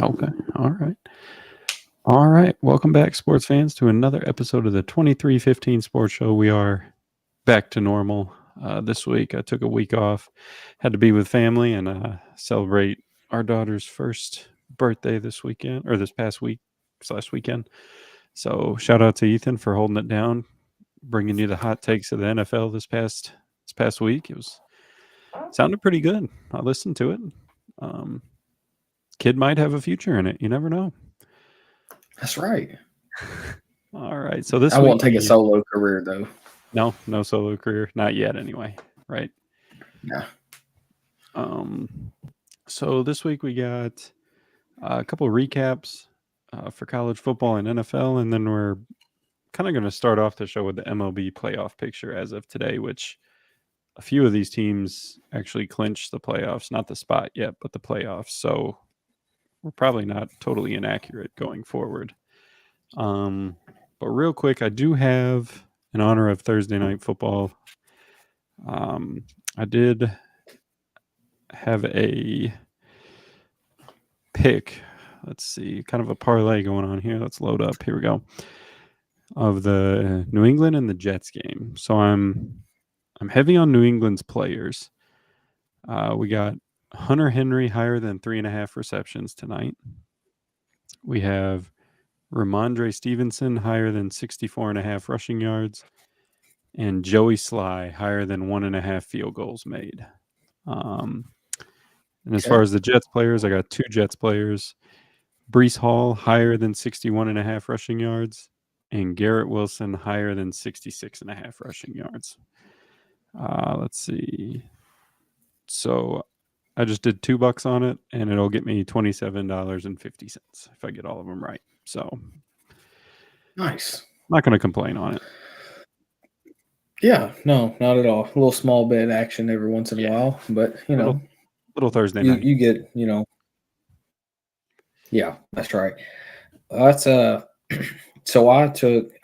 Okay. All right. All right. Welcome back, sports fans, to another episode of the 2315 Sports Show. We are back to normal this week. I took a week off, had to be with family and celebrate our daughter's first birthday this weekend, or this past week/weekend. So shout out to Ethan for holding it down, bringing you the hot takes of the NFL this past week. It was sounded pretty good. I listened to it. Kid might have a future in it. You never know. That's right. All right. So this I week won't take a solo career though. no solo career, not yet anyway. Right. Yeah. So this week we got a couple of recaps for college football and NFL, and then we're kind of going to start off the show with the MLB Playoff Picture as of today, which a few of these teams actually clinched the playoffs, not the spot yet, but the playoffs. So we're probably not totally inaccurate going forward. But real quick, I do have, in honor of Thursday Night Football, I did have a pick. Let's see, kind of a parlay going on here. Let's load up. Here we go. Of the New England and the Jets game. So I'm heavy on New England's players. We got Hunter Henry higher than 3.5 receptions tonight. We have Ramondre Stevenson higher than 64.5 rushing yards, and Joey Sly higher than 1.5 field goals made. And as far as the Jets players, I got 2 Jets players. Breece Hall higher than 61.5 rushing yards, and Garrett Wilson higher than 66.5 rushing yards. Let's see. So I just did $2 on it, and it'll get me $27.50 if I get all of them right. So nice. Not going to complain on it. Yeah, no, not at all. A little small bet action every once in a while, but little Thursday night. You get, yeah, that's right. That's so I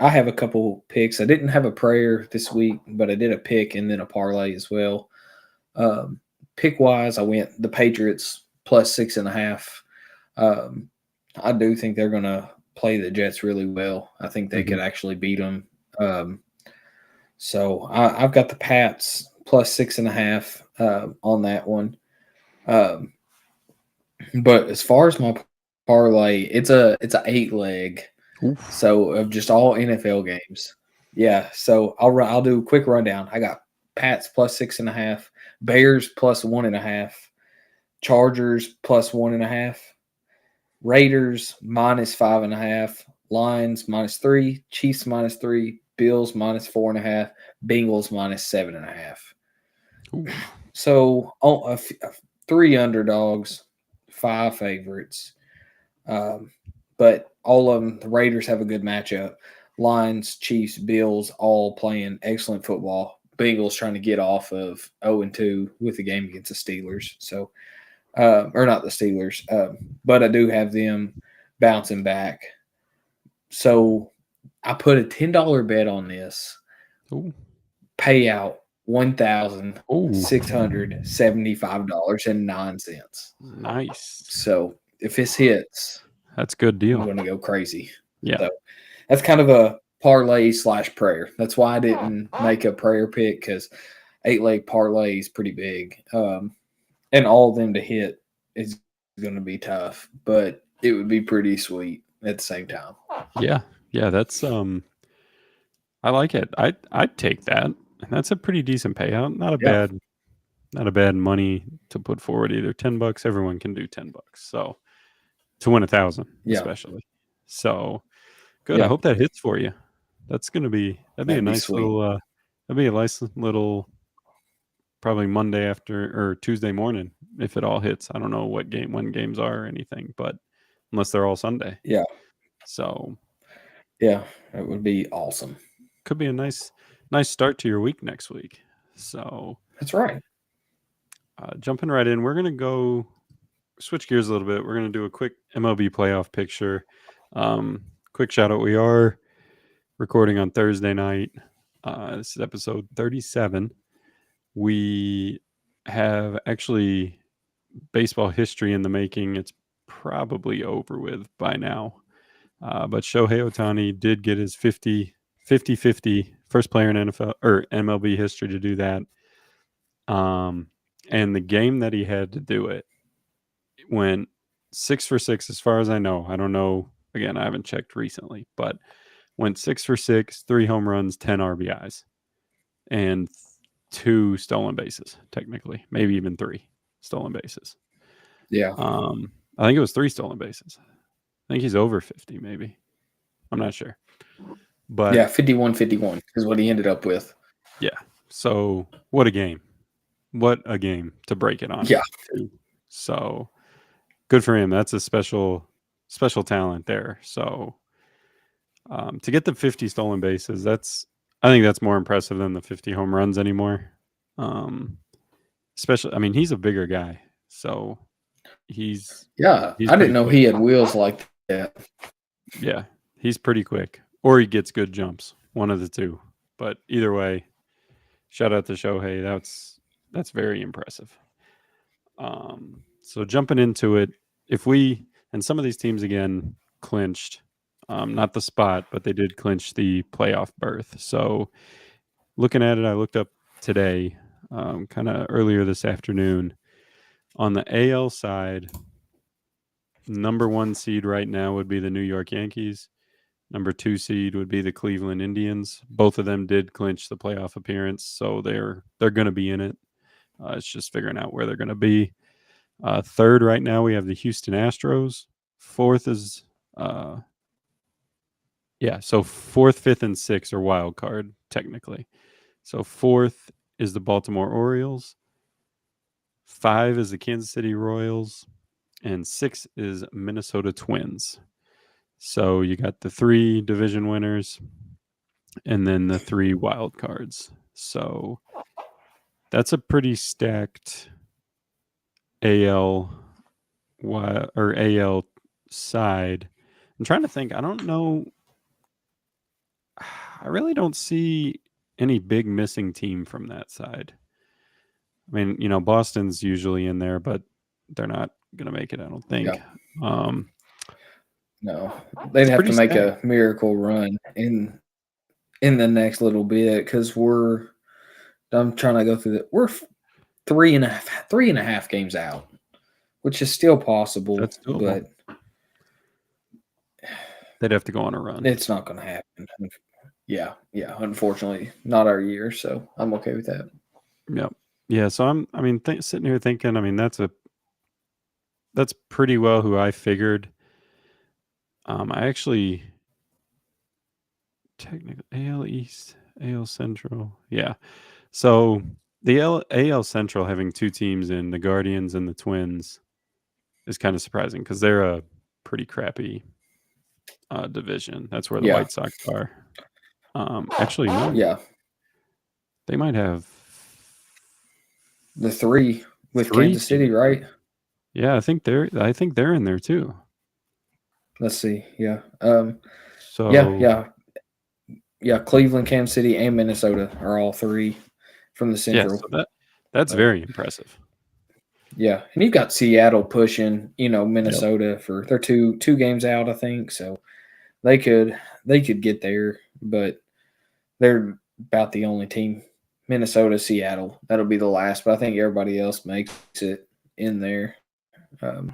have a couple picks. I didn't have a prayer this week, but I did a pick and then a parlay as well. Pick wise, I went the Patriots plus 6.5. I do think they're going to play the Jets really well. I think they could actually beat them. So I've got the Pats plus 6.5 on that one. But as far as my parlay, it's a 8-leg. Oof. So of just all NFL games. Yeah. So I'll do a quick rundown. I got Pats plus 6.5, Bears plus 1.5, Chargers plus 1.5, Raiders minus 5.5, Lions -3, Chiefs -3, Bills -4.5, Bengals -7.5. So 3 underdogs, 5 favorites. But all of them, the Raiders have a good matchup. Lions, Chiefs, Bills, all playing excellent football. Bengals trying to get off of 0-2 with the game against the Steelers. So, or not the Steelers, but I do have them bouncing back. So I put a $10 bet on this. Ooh. Payout $1,675.09. Nice. So if this hits, that's a good deal. I'm going to go crazy. Yeah. So that's kind of a parlay / prayer. That's why I didn't make a prayer pick, because 8-leg parlay is pretty big. And all of them to hit is going to be tough, but it would be pretty sweet at the same time. Yeah. That's I like it. I'd take that. That's a pretty decent payout. Not a bad money to put forward either. $10. Everyone can do $10. So to win 1,000, especially. So good. I hope that hits for you. That'd be a nice little. That'd be a nice little. Probably Monday after or Tuesday morning if it all hits. I don't know when games are or anything, but unless they're all Sunday. Yeah. So. Yeah, it would be awesome. Could be a nice start to your week next week. So that's right. Jumping right in, we're going to go switch gears a little bit. We're going to do a quick MLB playoff picture. Quick shout out. We are recording on Thursday night. This is episode 37. We have actually baseball history in the making. It's probably over with by now. But Shohei Ohtani did get his 50 first player in NFL or MLB history to do that. And the game that he had to do it went 6 for 6, as far as I know. I don't know. Again, I haven't checked recently, but went 6 for 6, 3 home runs, 10 RBIs, and 2 stolen bases, technically. Maybe even 3 stolen bases. Yeah. I think it was 3 stolen bases. I think he's over 50, maybe. I'm not sure. But yeah, 51-51 is what he ended up with. Yeah. So what a game. What a game to break it on. Yeah. So good for him. That's a special talent there. So to get the 50 stolen bases, I think that's more impressive than the 50 home runs anymore. Especially, I mean, he's a bigger guy. So he's I didn't know he had wheels like that. Yeah, he's pretty quick. Or he gets good jumps. One of the two. But either way, shout out to Shohei. That's very impressive. So jumping into it, and some of these teams again clinched, not the spot, but they did clinch the playoff berth. So looking at it, I looked up today, kind of earlier this afternoon. On the AL side, number 1 seed right now would be the New York Yankees. Number 2 seed would be the Cleveland Indians. Both of them did clinch the playoff appearance, so they're going to be in it. It's just figuring out where they're going to be. 3rd right now we have the Houston Astros. 4th is so 4th, 5th, and 6th are wild card technically. So 4th is the Baltimore Orioles. 5 is the Kansas City Royals, and 6 is Minnesota Twins. So you got the 3 division winners and then the 3 wild cards. So that's a pretty stacked AL side. I'm trying to think. I don't know. I really don't see any big missing team from that side. I mean, Boston's usually in there, but they're not going to make it, I don't think. Yeah. No, they'd have to make a miracle run in the next little bit because I'm trying to go through that. We're 3.5 games out, which is still possible. That's doable. But they'd have to go on a run. It's not going to happen. Yeah. Unfortunately, not our year, so I'm okay with that. Yep. Yeah. So sitting here thinking. I mean, that's pretty well who I figured. I actually technically AL East, AL Central. Yeah. So the AL Central having 2 teams in the Guardians and the Twins is kind of surprising because they're a pretty crappy division. That's where the White Sox are. Actually, no. Yeah. They might have the 3 with Kansas City, right? Yeah, I think they're in there too. Let's see. Yeah. So yeah. Cleveland, Kansas City, and Minnesota are all 3 from the Central. Yeah, so that's very impressive. Yeah, and you've got Seattle pushing, Minnesota for they're two games out, I think. So they could get there, but they're about the only team. Minnesota, Seattle, that'll be the last. But I think everybody else makes it in there. And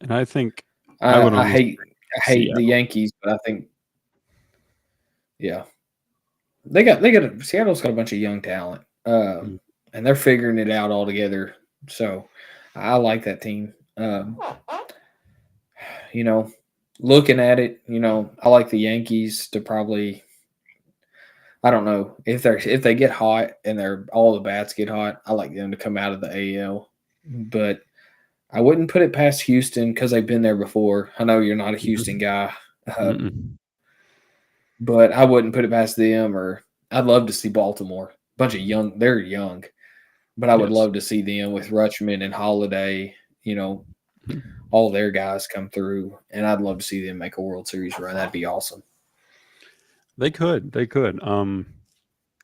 I think I hate the Yankees, but I think Seattle's got a bunch of young talent, and they're figuring it out all together. So I like that team. Looking at it, I like the Yankees to probably. I don't know if they get hot and all the bats get hot. I like them to come out of the AL, but I wouldn't put it past Houston because they've been there before. I know you're not a Houston guy, but I wouldn't put it past them. Or I'd love to see Baltimore. A bunch of young, they're young, but I would love to see them with Rutschman and Holiday. All their guys come through, and I'd love to see them make a World Series run. That'd be awesome. They could.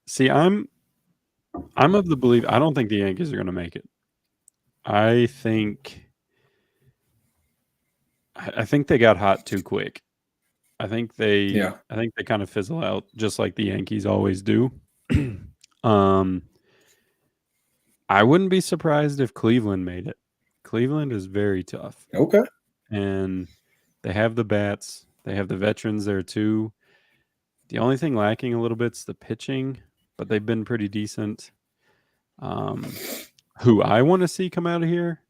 See, I'm of the belief I don't think the Yankees are going to make it. I think I think they got hot too quick. I think they Yeah. kind of fizzle out just like the Yankees always do. um, I wouldn't be surprised if Cleveland made it. Cleveland is very tough, Okay. and they have the bats. They have the veterans there too. The only thing lacking a little bit's the pitching, but they've been pretty decent. Who I want to see come out of here,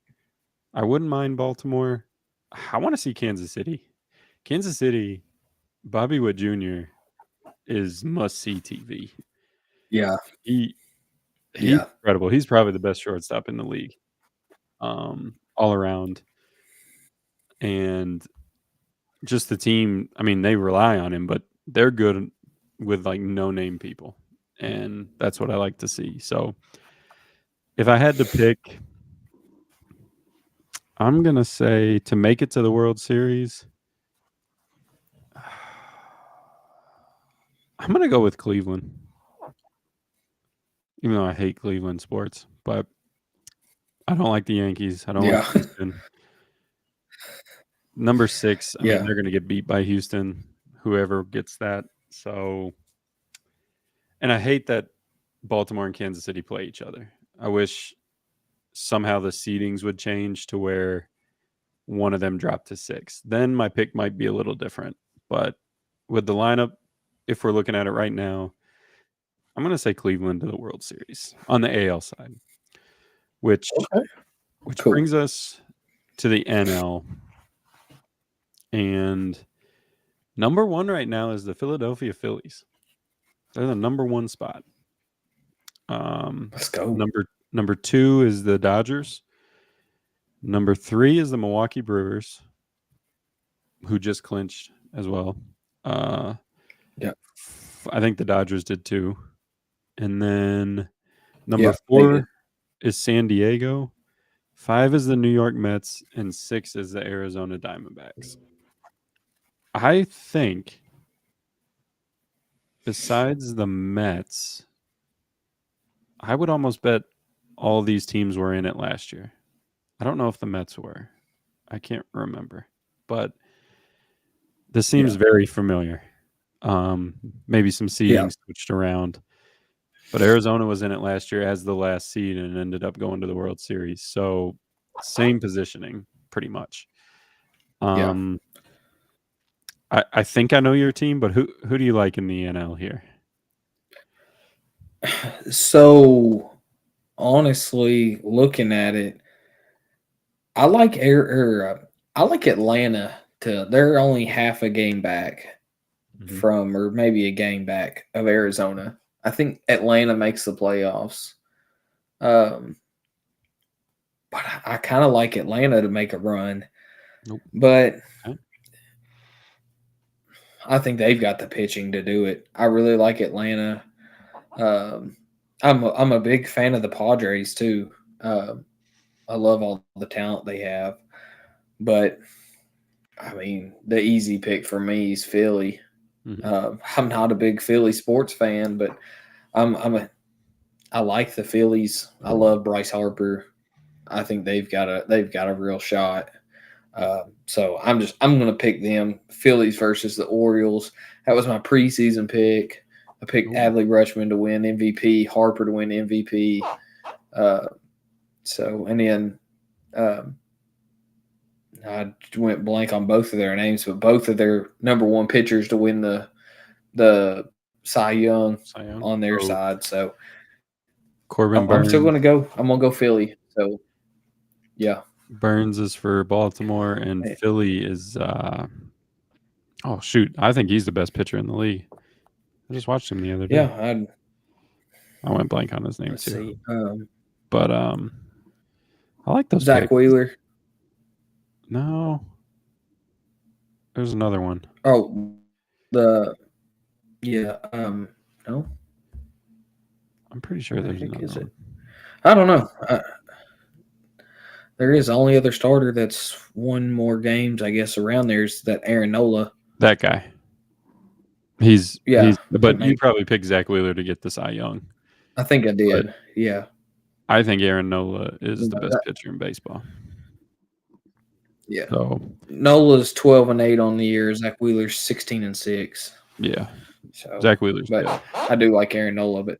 I wouldn't mind Baltimore. I want to see Kansas City. Kansas City, Bobby Witt Jr. is must see TV. Yeah. He's Yeah. incredible. He's probably the best shortstop in the league, all around. And just the team, I mean, they rely on him, but they're good with like no name people. And that's what I like to see. So if I had to pick, I'm going to say to make it to the World Series, I'm going to go with Cleveland. Even though I hate Cleveland sports, but I don't like the Yankees. I don't like Houston. Number 6, I mean, they're going to get beat by Houston, whoever gets that. So, and I hate that Baltimore and Kansas City play each other. I wish somehow the seedings would change to where one of them dropped to 6. Then my pick might be a little different. But with the lineup, if we're looking at it right now, I'm going to say Cleveland to the World Series on the AL side, which Cool. brings us to the NL. And number 1 right now is the Philadelphia Phillies. They're the number 1 spot. Let's go. Number 2 is the Dodgers. Number 3 is the Milwaukee Brewers, who just clinched as well. Yeah. I think the Dodgers did too. And then number 4 is San Diego. 5 is the New York Mets, and 6 is the Arizona Diamondbacks. I think besides the Mets, I would almost bet all these teams were in it last year. I don't know if the Mets were. I can't remember. But this seems very familiar. Maybe some seeding switched around. But Arizona was in it last year as the last seed and ended up going to the World Series. So same positioning, pretty much. I think I know your team, but who do you like in the NL here? So honestly, looking at it, I like Atlanta they're only half a game back from, or maybe a game back of Arizona. I think Atlanta makes the playoffs. But I kind of like Atlanta to make a run. Nope. But I think they've got the pitching to do it. I really like Atlanta. I'm a big fan of the Padres too. I love all the talent they have. But I mean, the easy pick for me is Philly. I'm not a big Philly sports fan, but I like the Phillies. I love Bryce Harper. I think they've got a real shot. So I'm going to pick them. Phillies versus the Orioles. That was my preseason pick. I picked Adley Rutschman to win MVP, Harper to win MVP. And then I went blank on both of their names, but both of their number 1 pitchers to win the Cy Young on their side. So Corbin Burns. I'm still going to go. I'm going to go Philly. So yeah. Burns is for Baltimore, and Philly is I think he's the best pitcher in the league. I just watched him the other day. Yeah, I went blank on his name too. See. But I like those. Zach picks. Wheeler. No. There's another one. Oh, no. I'm pretty sure there's another one. I don't know. There is the only other starter that's won more games, I guess, around there is that Aaron Nola. That guy. But you probably picked Zach Wheeler to get the Cy Young. I think I did. But yeah. I think Aaron Nola is the best pitcher in baseball. Yeah. So Nola's 12-8 on the year. Zach Wheeler's 16-6. yeah, So, Zach Wheeler's but good. I do like Aaron Nola, but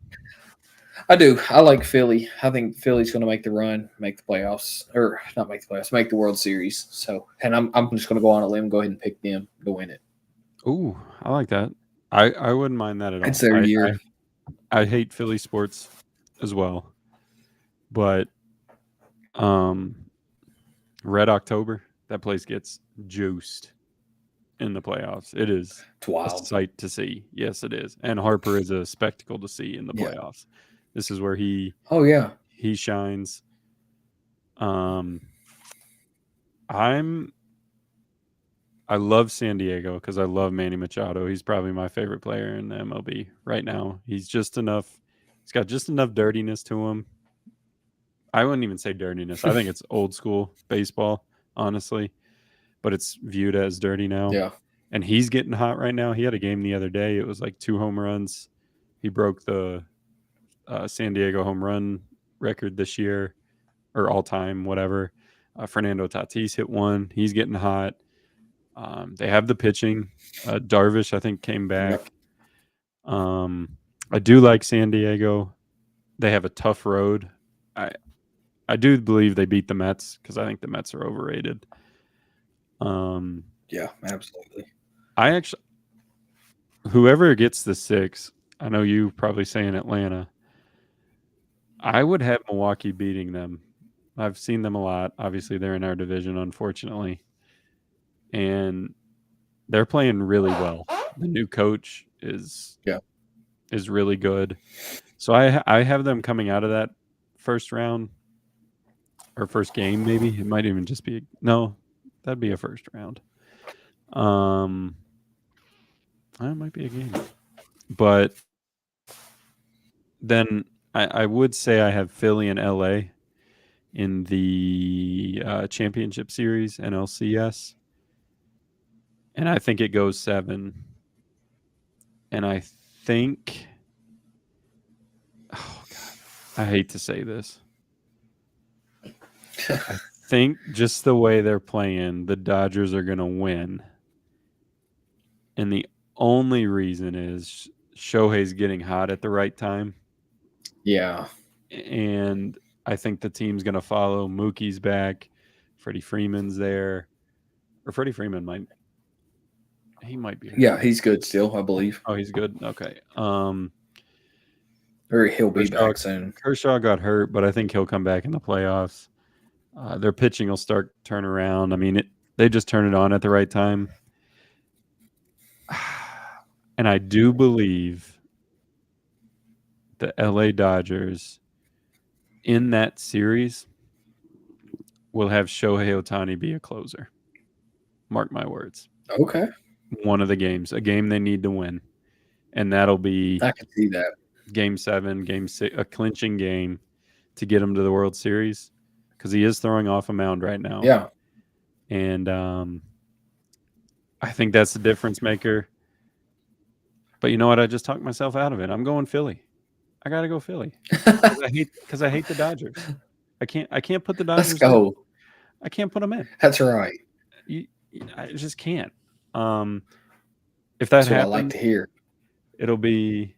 I do. I like Philly. I think Philly's going to make the run, make the playoffs, or not make the playoffs, make the World Series. So, and I'm just going to go on a limb, go ahead and pick them to win it. Ooh, I like that. I wouldn't mind that at It's all. their year. I hate Philly sports as well, but um, Red October, that place gets juiced in the playoffs. It is It's a wild. sight to see. Yes, it is. And Harper is a spectacle to see in the Yeah. playoffs. This is where he Oh yeah. shines. I love San Diego because I love Manny Machado. He's probably my favorite player in the MLB right now. He's just enough. He's got just enough dirtiness to him. I wouldn't even say dirtiness. I think it's old school baseball, honestly, but it's viewed as dirty now. Yeah. And he's getting hot right now. He had a game the other day. It was like 2 home runs. He broke the San Diego home run record this year, or all time, whatever. Fernando Tatis hit one. He's getting hot. They have the pitching. Darvish, I think, came back. I do like San Diego. They have a tough road. I do believe they beat the Mets because I think the Mets are overrated. Yeah, absolutely. I actually, whoever gets the 6, I know you probably saying Atlanta. I would have Milwaukee beating them. I've seen them a lot. Obviously, they're in our division, unfortunately, and they're playing really well. The new coach is really good. So I have them coming out of that first round or first game. Maybe it might even just be that'd be a first round. That might be a game, but then I would say I have Philly and LA in the championship series, NLCS, and I think it goes 7. And I think, oh God, I hate to say this. I think just the way they're playing, the Dodgers are going to win. And the only reason is Shohei's getting hot at the right time. Yeah. And I think the team's going to follow. Mookie's back. Freddie Freeman's there. Or Freddie Freeman might be hurt. Yeah, he's good still, I believe. Oh, he's good? Okay. Or he'll be back soon. Kershaw got hurt, but I think he'll come back in the playoffs. Their pitching will start to turn around. I mean, they just turn it on at the right time. And I do believe the LA Dodgers in that series will have Shohei Ohtani be a closer. Mark my words. Okay. One of the games, a game they need to win. And that'll be I can see that. Game 7, Game 6, a clinching game to get him to the World Series because he is throwing off a mound right now. Yeah. And I think that's the difference maker. But you know what? I just talked myself out of it. I'm going Philly. I got to go Philly because I hate the Dodgers. I can't put the Dodgers. Let's go. In. I can't put them in. That's right. I just can't. If that That's what happens, I like to hear. It'll be,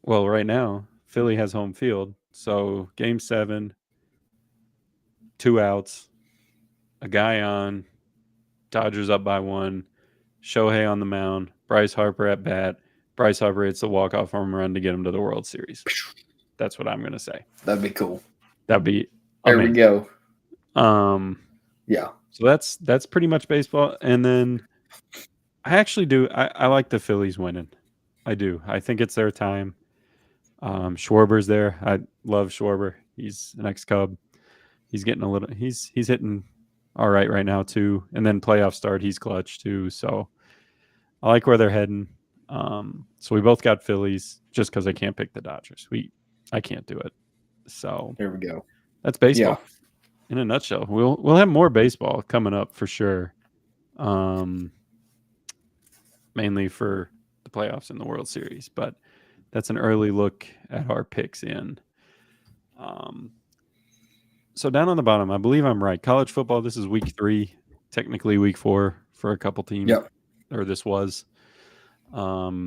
well, right now, Philly has home field. So Game 7, 2 outs, a guy on, Dodgers up by 1, Shohei on the mound, Bryce Harper at bat. Bryce Harper hits the walk-off home run to get him to the World Series. That's what I'm going to say. That'd be cool. That'd be amazing. There we go. Yeah. So that's pretty much baseball. And then I actually do. I like the Phillies winning. I do. I think it's their time. Schwarber's there. I love Schwarber. He's an ex-Cub. He's getting a little. He's hitting all right now too. And then playoff start, he's clutch too. So I like where they're heading. So we both got Phillies just because I can't pick the Dodgers. I can't do it. So there we go. That's baseball in a nutshell. We'll have more baseball coming up for sure. Mainly for the playoffs and the World Series, but that's an early look at our picks in. So down on the bottom, I believe I'm right. College football, this is week 3. technically week 4 for a couple teams, Yep. or this was. I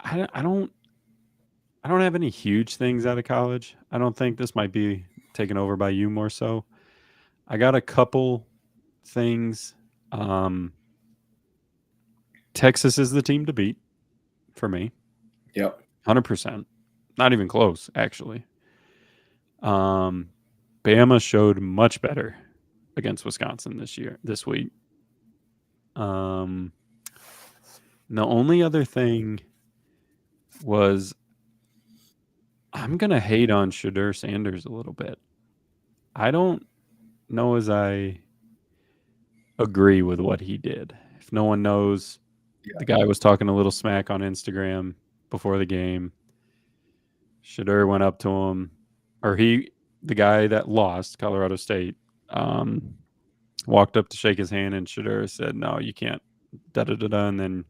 don't have any huge things out of college. I don't think this might be taken over by you more so. I got a couple things. Texas is the team to beat for me. Yep. 100%. Not even close, actually. Bama showed much better against Wisconsin this week. The only other thing was I'm going to hate on Shadur Sanders a little bit. I don't know as I agree with what he did. If no one knows, the guy was talking a little smack on Instagram before the game. Shadur went up to him, or the guy that lost, Colorado State, walked up to shake his hand, and Shadur said, "No, you can't, da-da-da-da, and then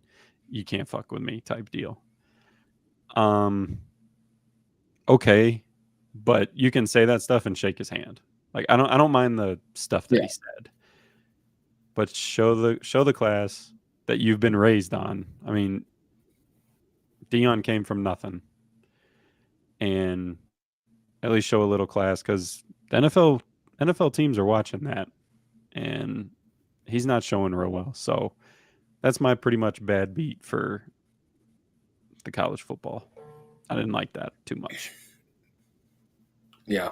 you can't fuck with me," type deal. Okay, but you can say that stuff and shake his hand. Like I don't mind the stuff that he said, but show the class that you've been raised on. I mean, Dion came from nothing, and at least show a little class because the NFL teams are watching that, and he's not showing real well. So that's my pretty much bad beat for the college football. I didn't like that too much. Yeah.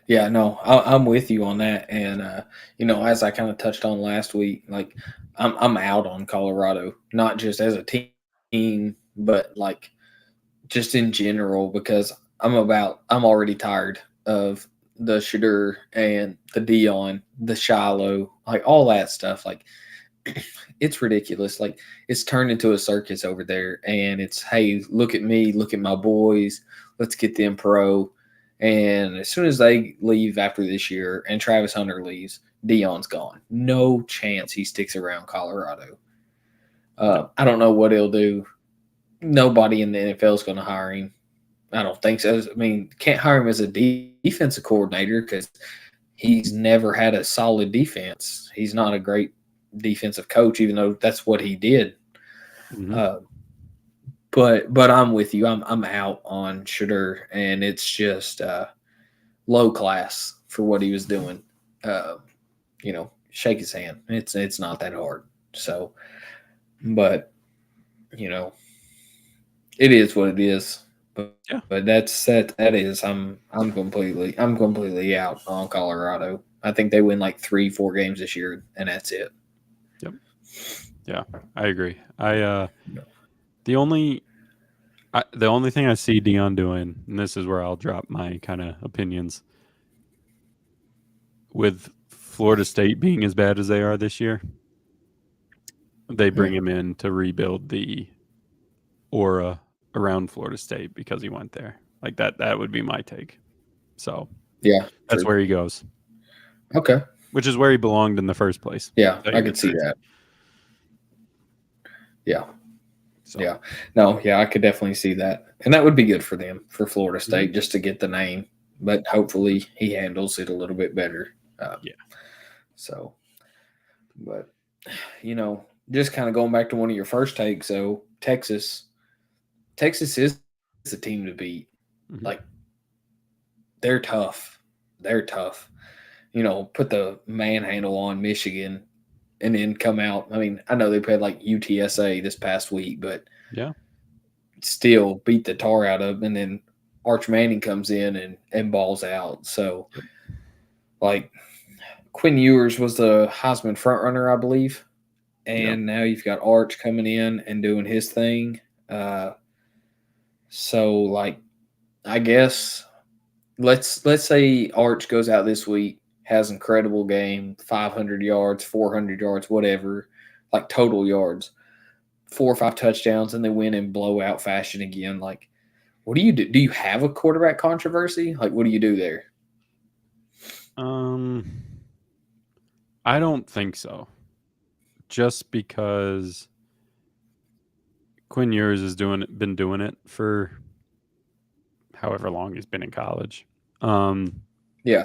Yeah, no, I'm with you on that. And, as I kind of touched on last week, like I'm out on Colorado, not just as a team, but like just in general, because I'm already tired of the Shadur and the Dion, the Shiloh, like all that stuff. Like it's ridiculous. Like it's turned into a circus over there. And it's, hey, look at me, look at my boys, let's get them pro. And as soon as they leave after this year and Travis Hunter leaves, Dion's gone. No chance he sticks around Colorado. I don't know what he'll do. Nobody in the NFL is going to hire him. I don't think so. I mean, can't hire him as a defensive coordinator because he's never had a solid defense. He's not a great defensive coach, even though that's what he did. Mm-hmm. But I'm with you. I'm out on Shadur, and it's just low class for what he was doing. Shake his hand. It's not that hard. So, but it is what it is. But that is I'm completely out on Colorado. I think they win like 3-4 games this year, and that's it. Yep. Yeah, I agree. The only thing I see Dion doing, and this is where I'll drop my kind of opinions, with Florida State being as bad as they are this year, they bring him in to rebuild the aura around Florida State because he went there. Like that would be my take. So yeah, that's where he goes. Okay. Which is where he belonged in the first place. Yeah, I could see that. Yeah. So. Yeah. No, yeah, I could definitely see that. And that would be good for them, for Florida State, just to get the name. But hopefully he handles it a little bit better. Yeah. So, but, just kind of going back to one of your first takes, so Texas is the team to beat. Mm-hmm. Like, they're tough. Put the manhandle on Michigan and then come out. I mean, I know they played like UTSA this past week, but yeah, still beat the tar out of them. And then Arch Manning comes in and balls out. So, like, Quinn Ewers was the Heisman frontrunner, I believe. And now you've got Arch coming in and doing his thing. So, like, I guess let's say Arch goes out this week, has incredible game, 500 yards, 400 yards, whatever, like total yards, 4 or 5 touchdowns, and they win in blowout fashion again. Like, what do you do? Do you have a quarterback controversy? Like, what do you do there? I don't think so. Just because Quinn Ewers has been doing it for however long he's been in college. Yeah.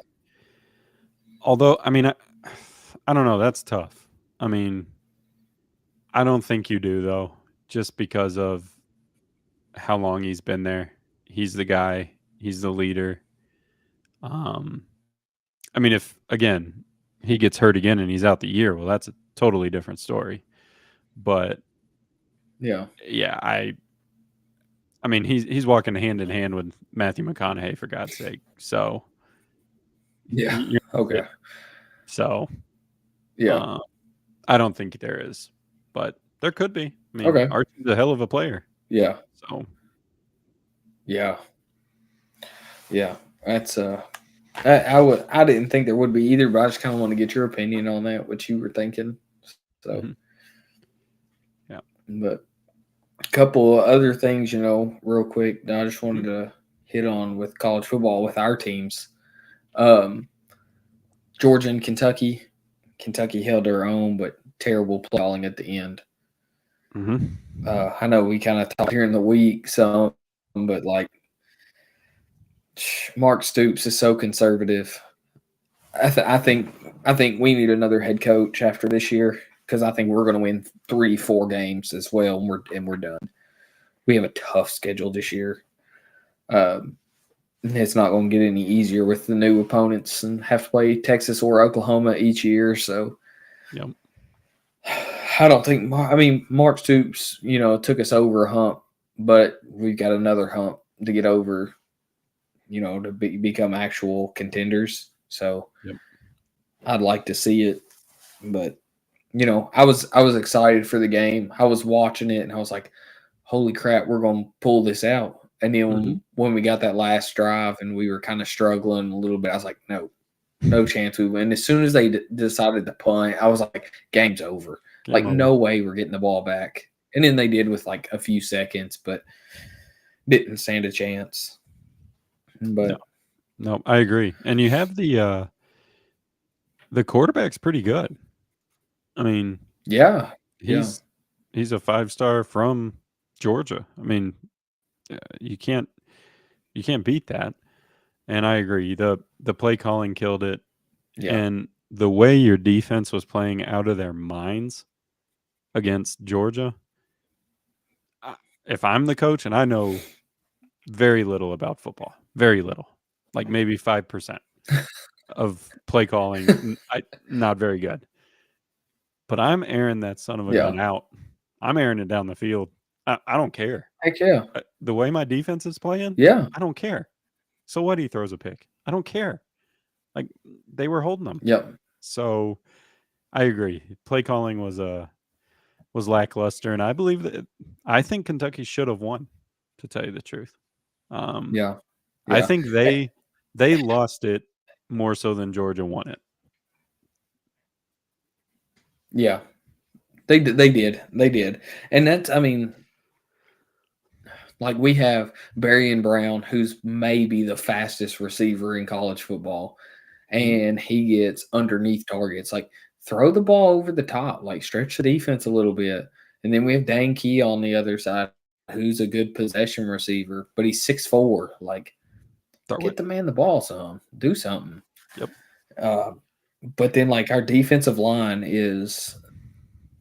Although, I mean, I don't know. That's tough. I mean, I don't think you do though, just because of how long he's been there. He's the guy. He's the leader. Um, I mean, if again he gets hurt again and he's out the year, well, that's a totally different story. But Yeah. yeah, I mean, he's walking hand in hand with Matthew McConaughey for God's sake. So Yeah. you're Okay. so Yeah. uh, I don't think there is, but there could be. I mean, Okay. Archie's a hell of a player. Yeah. So Yeah. Yeah. That's I didn't think there would be either, but I just kind of want to get your opinion on that, what you were thinking. So, yeah. But a couple of other things, real quick, that I just wanted to hit on with college football with our teams. Georgia and Kentucky. Kentucky held their own, but terrible play calling at the end. I know we kind of talked here in the week some, but like Mark Stoops is so conservative. I think we need another head coach after this year because I think we're going to win 3-4 games as well, and we're done. We have a tough schedule this year. It's not going to get any easier with the new opponents and have to play Texas or Oklahoma each year. So, yep. I don't think. I mean, Mark Stoops, took us over a hump, but we've got another hump to get over. To become actual contenders. So, yep. I'd like to see it, but I was excited for the game. I was watching it and I was like, "Holy crap, we're going to pull this out!" And then when we got that last drive and we were kind of struggling a little bit, I was like, no chance we win. As soon as they decided to punt, I was like, game's over. Game over. No way we're getting the ball back. And then they did with like a few seconds, but didn't stand a chance. But no, I agree. And you have the quarterback's pretty good. I mean, yeah, he's a 5-star from Georgia. I mean, you can't beat that. And I agree. The play calling killed it. Yeah. And the way your defense was playing out of their minds against Georgia. If I'm the coach, and I know very little about football, very little, like maybe 5% of play calling, not very good. But I'm airing that son of a gun out. I'm airing it down the field. I don't care. Heck yeah. The way my defense is playing, I don't care. So what? He throws a pick. I don't care. Like they were holding them. Yep. So I agree. Play calling was lackluster, and I think Kentucky should have won. To tell you the truth, I think they lost it more so than Georgia won it. Yeah, they did, and that's like we have Bryan, who's maybe the fastest receiver in college football, and he gets underneath targets. Like throw the ball over the top, like stretch the defense a little bit, and then we have Dan Key on the other side, who's a good possession receiver, but he's 6'4". Like get the man the ball some, do something. Yep. But then like our defensive line is,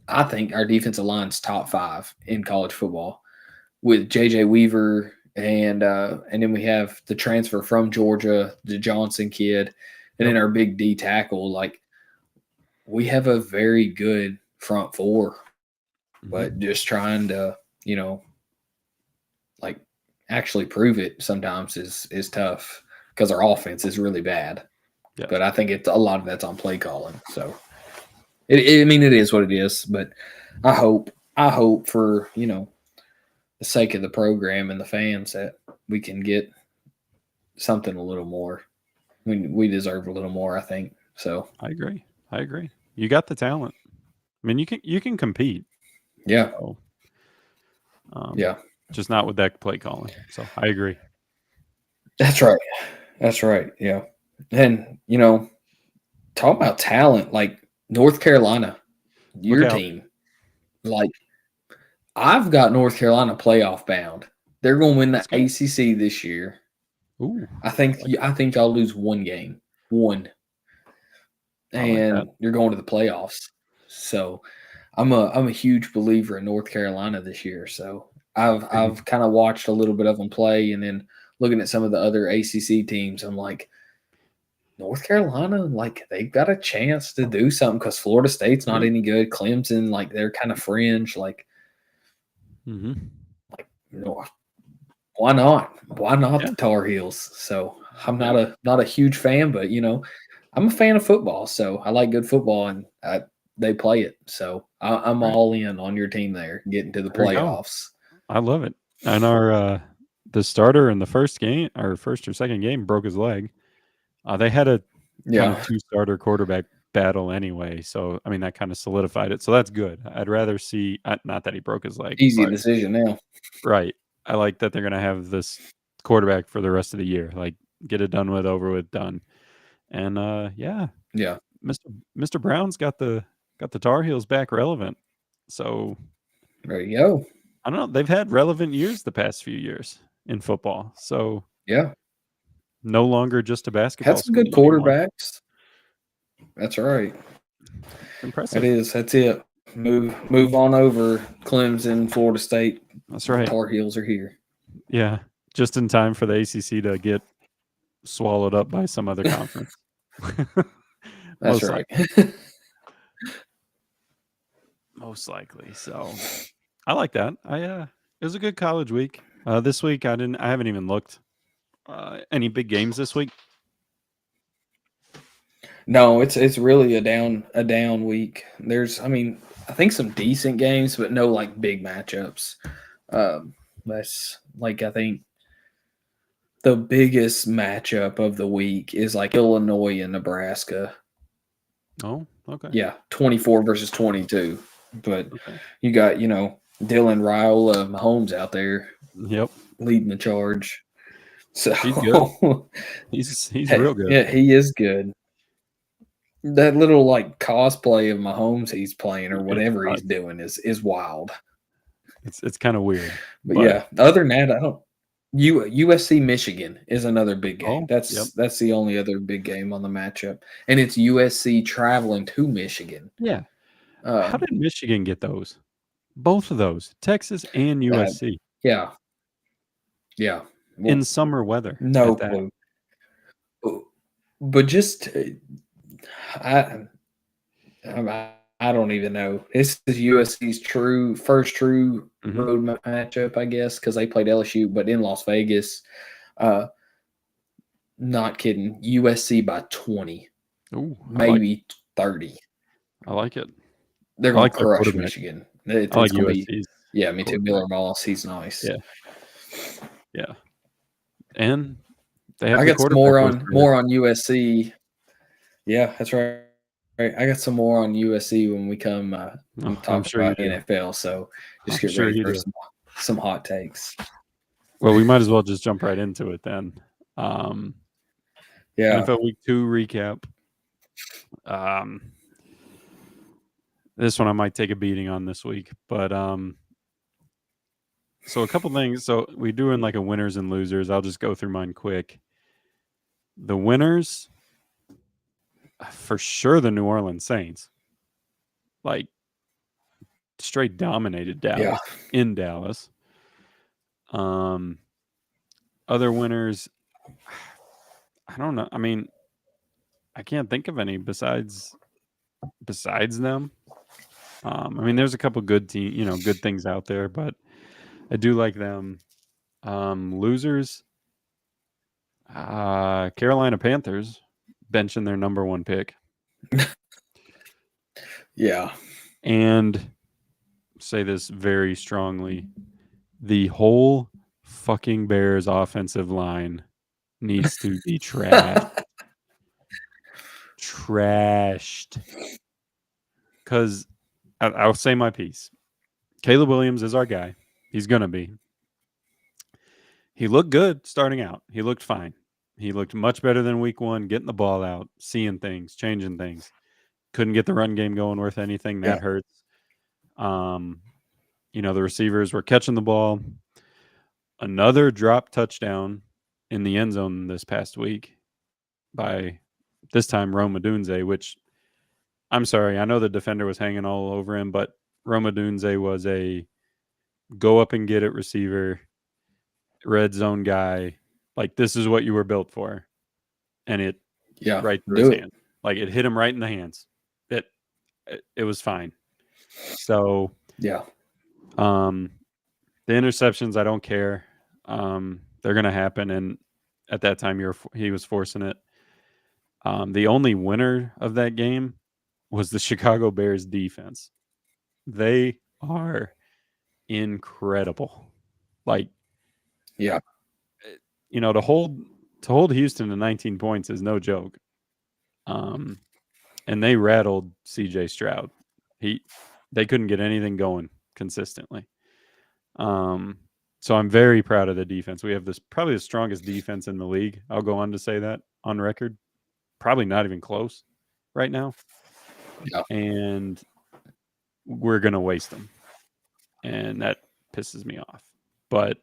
I think our defensive line's top 5 in college football with JJ Weaver and then we have the transfer from Georgia, the Johnson kid, and then our big D tackle. Like we have a very good front 4, but just trying to, like actually prove it sometimes is tough because our offense is really bad. Yeah. But I think it's a lot of that's on play calling. So it is what it is. But I hope for the sake of the program and the fans that we can get something a little more. We deserve a little more, I think. So I agree. You got the talent. I mean, you can compete. Yeah. So, yeah. Just not with that play calling. So I agree. That's right. Yeah. And, talk about talent, like North Carolina, your team. Like, I've got North Carolina playoff bound. They're going to win the ACC this year. Ooh. I think y'all lose one game. One. I like that. and you're going to the playoffs. So I'm a huge believer in North Carolina this year. So I've kind of watched a little bit of them play, and then looking at some of the other ACC teams, I'm like, North Carolina, like they've got a chance to do something because Florida State's not Yeah. any good. Clemson, like they're kind of fringe. Like, Mm-hmm. you know, why not? Why not Yeah. the Tar Heels? So I'm Yeah. not a huge fan, but I'm a fan of football, so I like good football, and they play it. So I'm Right. all in on your team there, getting to the There you go. playoffs. I love it. And our the starter in the first game, or first or second game, broke his leg. They had a kind of Yeah, two starter quarterback battle anyway, so I mean that kind of solidified it. So that's good. I'd rather see not that he broke his leg, easy but decision now. right. I like that they're gonna have this quarterback for the rest of the year. Like get it done with, over with, done. And yeah, Yeah, Mr. Brown's got the Tar Heels back relevant. So there you go. I don't know. They've had relevant years the past few years in football. So Yeah, no longer just a had basketball some school good anymore. quarterbacks. That's right. That Impressive. is. That's it. Move on over Clemson, Florida State. That's The right. Tar Heels are here. Yeah. Just in time for the ACC to get swallowed up by some other conference. That's Most right. likely. Most likely. So I like that. It was a good college week. This week I haven't even looked any big games this week. No, it's really a down week. I think some decent games, but no like big matchups. That's like I think the biggest matchup of the week is like Illinois and Nebraska. Oh, okay. Yeah, 24 versus 22. But Okay. you got Dylan Raiola Mahomes out there Yep. leading the charge. So He's good. He's real hey, good. yeah, he is good. That little like cosplay of Mahomes he's playing or It's whatever he's nuts. doing is wild. It's kind of weird. But But yeah, other than that, I don't. USC Michigan is another big game. oh, yep. That's the only other big game on the matchup, and it's USC traveling to Michigan. Yeah. How Um, did Michigan get those? Both of those, Texas and uh, USC, yeah, yeah. Well, in summer weather no at that. clue, but just I I don't even know. This is USC's first true Mhm. road matchup, I guess, because they played LSU, but in Las Vegas. Uh, Not kidding. USC by 20, Ooh, maybe 30. I like it. They're I going like to their crush quarterback. Michigan. I It's like going to be, USC's yeah, me too. quarterback. Miller Moss, he's nice. Yeah, yeah. And they have I the got some quarterback whisperer. more on USC. Yeah, that's right. Right. I got some more on USC when we come Oh, I'm talk sure you about do. NFL. So just I'm get sure ready you for do. some hot takes. Well, we might as well just jump right into it then. Um, Yeah. NFL Week 2 recap. Um, this one I might take a beating on this week, but so a couple things. So we doing like a winners and losers. I'll just go through mine quick. The winners, for sure, the New Orleans Saints. Like straight dominated Yeah. Dallas in Dallas. Um, other winners, I don't know. I mean, I can't think of any besides them. I mean, there's a couple good good things out there, but I do like them. Losers, Carolina Panthers benching their number one pick, Yeah. and say this very strongly: the whole fucking Bears offensive line needs to be trashed. Because I'll say my piece. Caleb Williams is our guy. He's gonna be. He looked good starting out. He looked fine. He looked much better than week one, getting the ball out, seeing things, changing things. Couldn't get the run game going worth anything. Yeah. That hurts. The receivers were catching the ball. Another drop touchdown in the end zone this past week by this time Rome Odunze, which I'm sorry. I know the defender was hanging all over him, but Roma Dunze was a go up and get it receiver, red zone guy. Like, this is what you were built for. And it Yeah, right through his do it. hand. Like, it hit him right in the hands. It was fine. So, Yeah, the interceptions, I don't care. They're going to happen. And at that time, he was forcing it. The only winner of that game was the Chicago Bears defense. They are incredible. Like, yeah, to hold Houston to 19 points is no joke. And they rattled CJ Stroud. They couldn't get anything going consistently. So I'm very proud of the defense. We have probably the strongest defense in the league. I'll go on to say that on record. Probably not even close right now. yeah, And we're going to waste them. And that pisses me off. But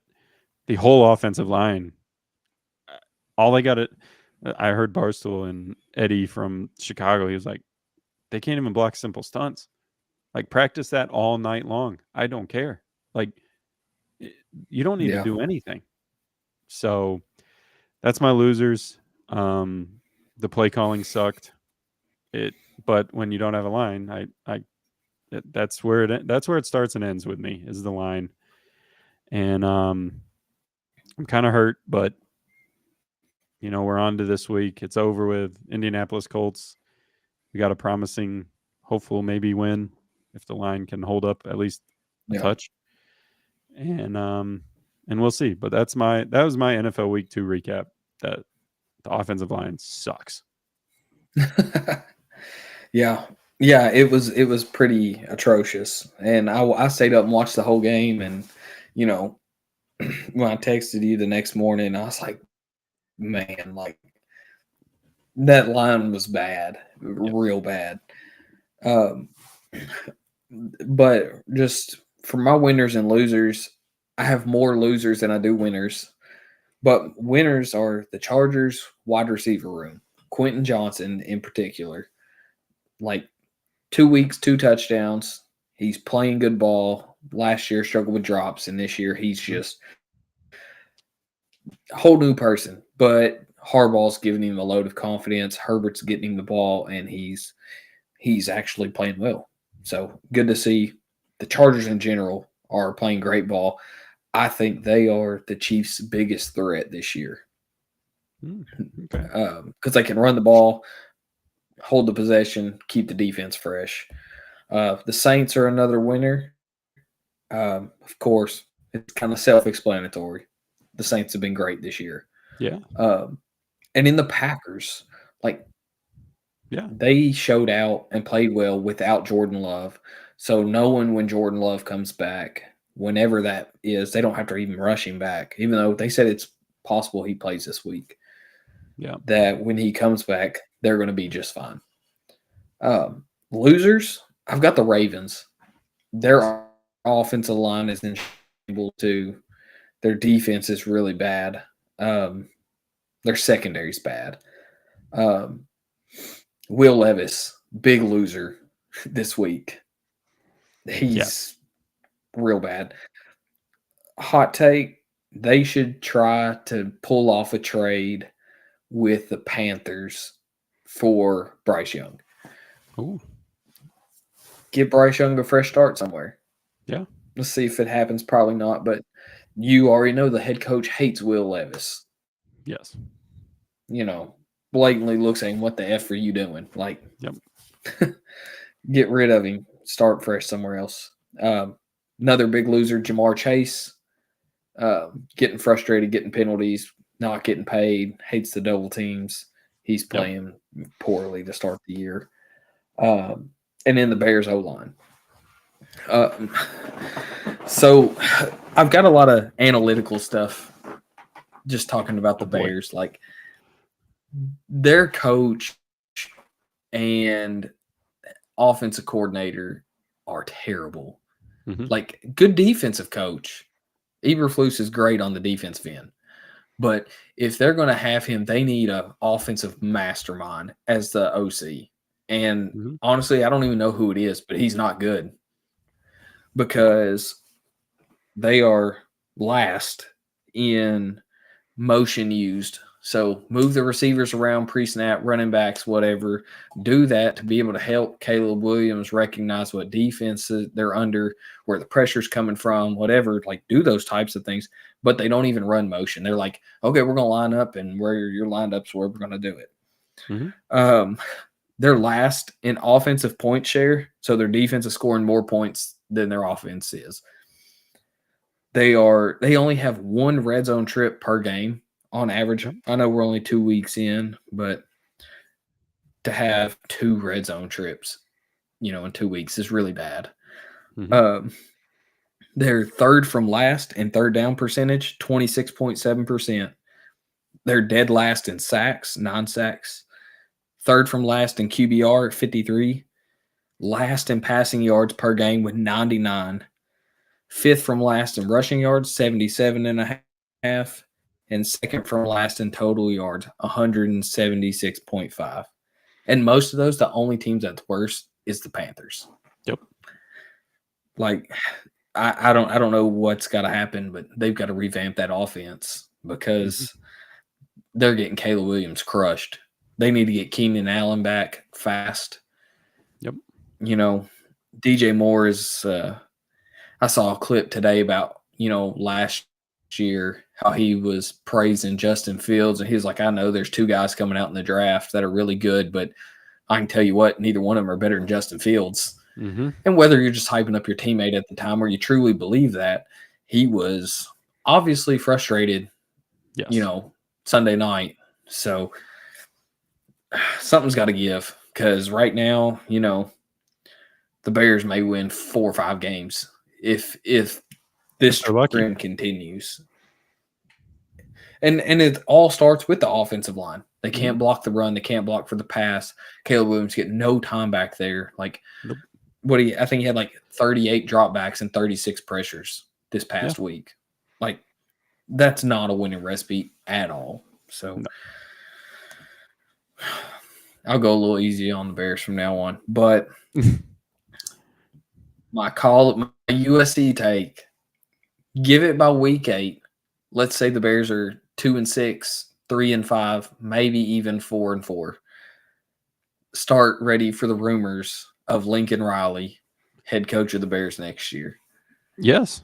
the whole offensive line, all they got it. I heard Barstool and Eddie from Chicago. He was like, they can't even block simple stunts. Like, practice that all night long. I don't care. Like, you don't need to yeah. do anything. So that's my losers. The play calling sucked. But when you don't have a line, that's where it starts and ends with me, is the line. And I'm kind of hurt, but we're on to this week. It's over with. Indianapolis Colts. We got a promising, hopeful maybe win if the line can hold up at least a touch. And we'll see. But that was my NFL Week 2 recap. That the offensive line sucks. Yeah, it was pretty atrocious, and I stayed up and watched the whole game, and when I texted you the next morning, I was like, man, like that line was bad, real bad. But just for my winners and losers, I have more losers than I do winners. But winners are the Chargers wide receiver room, Quentin Johnson in particular. Like 2 weeks, 2 touchdowns. He's playing good ball. Last year struggled with drops, and this year he's just a whole new person. But Harbaugh's giving him a load of confidence. Herbert's getting him the ball, and he's actually playing well. So good to see. The Chargers in general are playing great ball. I think they are the Chiefs' biggest threat this year. Okay. Because they can run the ball, hold the possession, keep the defense fresh. The Saints are another winner. Of course, it's kind of self-explanatory. The Saints have been great this year. Yeah. And in the Packers, they showed out and played well without Jordan Love. So knowing when Jordan Love comes back, whenever that is, they don't have to even rush him back, even though they said it's possible he plays this week. Yeah. That when he comes back, they're going to be just fine. Losers, I've got the Ravens. Their offensive line is in shambles too. Their defense is really bad. Their secondary is bad. Will Levis, big loser this week. He's real bad. Hot take, they should try to pull off a trade with the Panthers for Bryce Young. Ooh. Give Bryce Young a fresh start somewhere. Yeah. Let's see if it happens. Probably not, but you already know the head coach hates Will Levis. Yes. Blatantly looks at him, what the F are you doing? Like, yep. Get rid of him. Start fresh somewhere else. Another big loser, Jamar Chase. Getting frustrated, getting penalties, not getting paid, hates the double teams. He's playing poorly to start the year. And then the Bears O-line. So I've got a lot of analytical stuff just talking about the Bears. Like, their coach and offensive coordinator are terrible. Mm-hmm. Like, good defensive coach. Eberflus is great on the defensive end. But if they're going to have him, they need an offensive mastermind as the OC. And Mhm. honestly, I don't even know who it is, but he's not good because they are last in motion used. So move the receivers around, pre-snap, running backs, whatever. Do that to be able to help Caleb Williams recognize what defenses they're under, where the pressure's coming from, whatever. Like do those types of things, but they don't even run motion. They're like, okay, we're gonna line up, and where you're lined up's where we're gonna do it. Mhm. They're last in offensive point share, so their defense is scoring more points than their offense is. They only have one red zone trip per game on average. Yep. I know we're only 2 weeks in, but to have 2 red zone trips, in 2 weeks is really bad. Mhm. They're third from last in third down percentage, 26.7%. They're dead last in sacks, 9 sacks. Third from last in QBR at 53. Last in passing yards per game with 99. Fifth from last in rushing yards, 77.5. And second from last in total yards, 176.5. And most of those, the only teams that's worse is the Panthers. Yep. Like, I don't know what's got to happen, but they've got to revamp that offense because they're getting Caleb Williams crushed. They need to get Keenan Allen back fast. Yep. DJ Moore is. I saw a clip today about last year how he was praising Justin Fields, and he was like, "I know there's 2 guys coming out in the draft that are really good, but I can tell you what, neither one of them are better than Justin Fields." Mhm. And whether you're just hyping up your teammate at the time or you truly believe that, he was obviously frustrated, Yes. Sunday night. So something's got to give because right now, the Bears may win 4 or 5 games if this If they're lucky. trend continues. And it all starts with the offensive line. They can't Mhm. block the run. They can't block for the pass. Caleb Williams get no time back there. Like Nope. I think he had like 38 dropbacks and 36 pressures this past week. Like that's not a winning recipe at all. So No. I'll go a little easy on the Bears from now on. But my USC take, give it by week 8. Let's say the Bears are 2-6, 3-5, maybe even 4-4. Start ready for the rumors of Lincoln Riley, head coach of the Bears next year. Yes.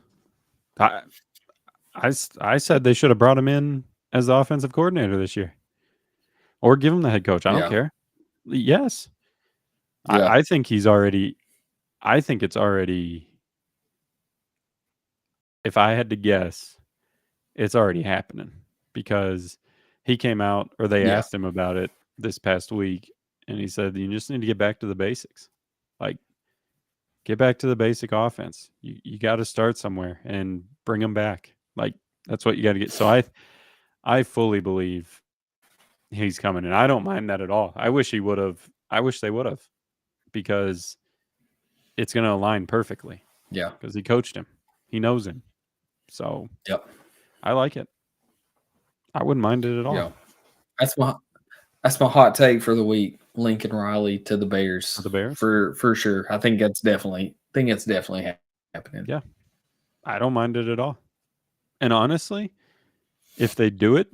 I said they should have brought him in as the offensive coordinator this year, or give him the head coach. I don't care. Yes. Yeah. I think he's already. I think it's already. If I had to guess, it's already happening because he came out, or they Yeah. asked him about it this past week, and he said you just need to get back to the basics. Like, get back to the basic offense. You got to start somewhere and bring them back. Like, that's what you got to get. So I fully believe he's coming, and I don't mind that at all. I wish he would have. I wish they would have, because it's going to align perfectly. Yeah. Because he coached him, he knows him. So Yep. I like it. I wouldn't mind it at all. Yeah. That's my hot take for the week. Lincoln Riley to the Bears. For the Bears, for sure. I think it's definitely happening. Yeah, I don't mind it at all. And honestly, if they do it,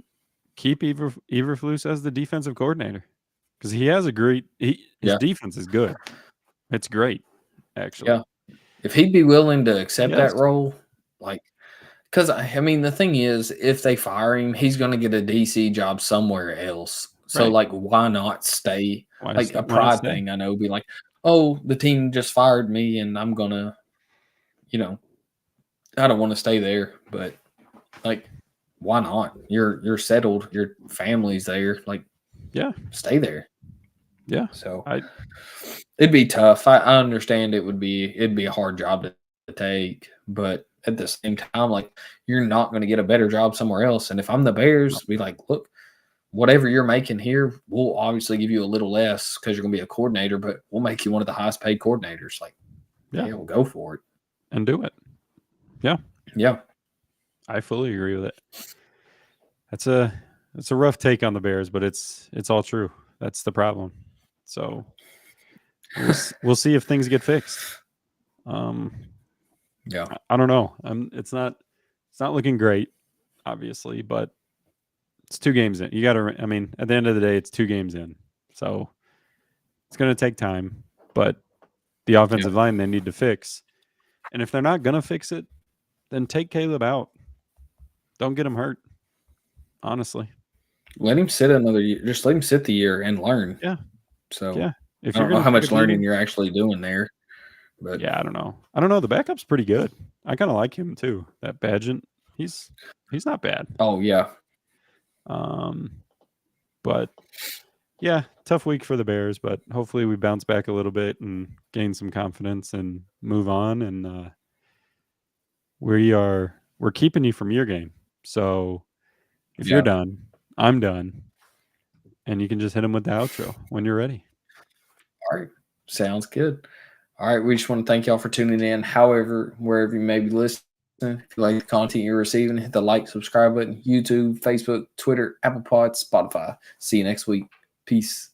keep Eberflus as the defensive coordinator, because he has a great. His defense is good. It's great, actually. Yeah. If he'd be willing to accept Yes. that role, like, because I mean, the thing is, if they fire him, he's going to get a DC job somewhere else. So, Right. like, why not stay? Why Like a why not pride stay? thing, I know, be like, oh, the team just fired me, and I'm gonna, I don't want to stay there, but like, why not? You're settled. Your family's there. Like, Yeah. stay there. Yeah. So I it'd be tough. I understand it'd be a hard job to take, but at the same time, like, you're not going to get a better job somewhere else. And if I'm the Bears, be like, look, whatever you're making here, we'll obviously give you a little less because you're going to be a coordinator, but we'll make you one of the highest paid coordinators. Like, yeah, we'll go for it and do it. Yeah. Yeah. I fully agree with it. That's a rough take on the Bears, but it's all true. That's the problem. So we'll see if things get fixed. Yeah. I don't know. It's not looking great, obviously, but it's 2 games in. You got to. I mean, at the end of the day, it's 2 games in, so it's going to take time. But the offensive line they need to fix, and if they're not going to fix it, then take Caleb out. Don't get him hurt. Honestly, let him sit another year. Just let him sit the year and learn. Yeah. So yeah. If I you're don't know gonna how try much to beat learning him- you're actually doing there. But Yeah, I don't know. The backup's pretty good. I kind of like him too. That Badgett, he's not bad. oh yeah, But yeah, tough week for the Bears, but hopefully we bounce back a little bit and gain some confidence and move on. And we're keeping you from your game. So if you're done, I'm done, and you can just hit him with the outro when you're ready. All right, sounds good. All right, we just want to thank y'all for tuning in. However, wherever you may be listening, if you like the content you're receiving, hit the like, subscribe button, YouTube, Facebook, Twitter, Apple Pod, Spotify. See you next week. Peace.